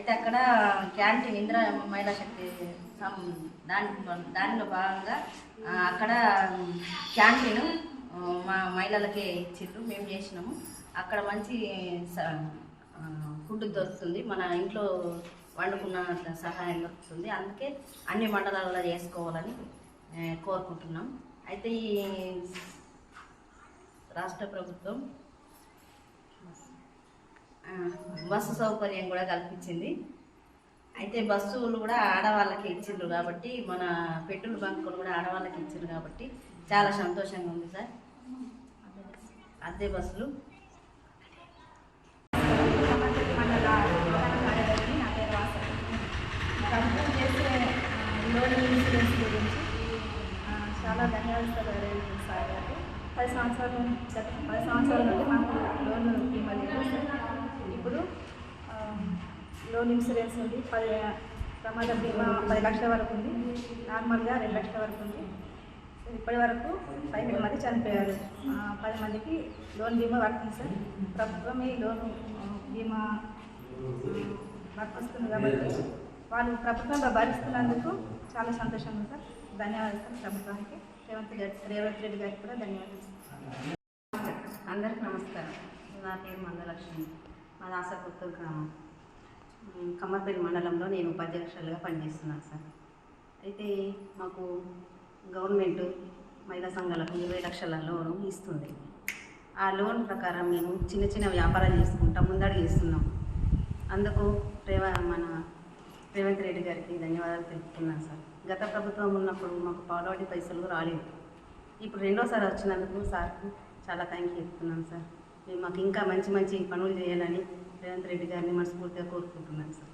అయితే అక్కడ క్యాంటీన్ ఇందిరా మహిళా శక్తి దానిలో భాగంగా అక్కడ క్యాంటీన్ మా మహిళలకే ఇచ్చిండ్రు, మేము చేసినాము. అక్కడ మంచి ఫుడ్ దొరుకుతుంది, మన ఇంట్లో వండుకున్న సహాయం దొరుకుతుంది. అందుకే అన్ని మండలాల్లో చేసుకోవాలని కోరుకుంటున్నాం. అయితే ఈ రాష్ట్ర ప్రభుత్వం బస్సు సౌకర్యం కూడా కల్పించింది. అయితే బస్సులు కూడా ఆడవాళ్ళకి ఇచ్చిండ్రు కాబట్టి, మన పెట్రోల్ బంకులు కూడా ఆడవాళ్ళకి ఇచ్చిండ్రు కాబట్టి చాలా సంతోషంగా ఉంది సార్. అద్దె బస్సులు ప్రభుత్వం చేసే లోన్ ఇన్సూరెన్స్ గురించి చాలా ధన్యవాదాలు సార్ గారు. 10 సంవత్సరాల నుండి మాకు లోన్ బీమా లేదు. ఇప్పుడు లోన్ ఇన్సూరెన్స్ ఉంది. ప్రమాద బీమా 10 లక్షల వరకు ఉంది, నార్మల్గా 2 లక్షల వరకు ఉంది. ఇప్పటి వరకు 15 మంది చనిపోయారు. 10 మందికి లోన్ బీమా వర్తింది సార్. ప్రభుత్వం ఈ లోన్ బీమా వర్తిస్తుంది కాబట్టి వాళ్ళు ప్రభుత్వంలో భరిస్తున్నందుకు చాలా సంతోషంగా ఉంది సార్. ధన్యవాదాలు సార్ ప్రభుత్వానికి, రేవంత్ రెడ్డి గారికి కూడా ధన్యవాదాలు సార్. అందరికి నమస్కారం. నా పేరు మందలక్ష్మి, మా దాసపుత్తూరు గ్రామం, కమ్మర్పల్లి మండలంలో నేను ఉపాధ్యక్షులుగా పనిచేస్తున్నాను సార్. అయితే మాకు గవర్నమెంట్ మహిళా సంఘాలకు 20 లక్షల లోన్ ఇస్తుంది. ఆ లోన్ ప్రకారం మేము చిన్న చిన్న వ్యాపారాలు చేసుకుంటాం, ముందడుగు చేస్తున్నాం. అందుకు మన రేవంత్ రెడ్డి గారికి ధన్యవాదాలు తెలుపుతున్నాను సార్. గత ప్రభుత్వం ఉన్నప్పుడు మాకు పాలవాడి పైసలు రాలేదు. ఇప్పుడు రెండోసారి వచ్చినందుకు సార్కి చాలా థ్యాంక్ యూ చెప్తున్నాను సార్. మాకు ఇంకా మంచి మంచి పనులు చేయాలని రేవంత్ రెడ్డి గారిని మనస్ఫూర్తిగా కోరుకుంటున్నాను సార్.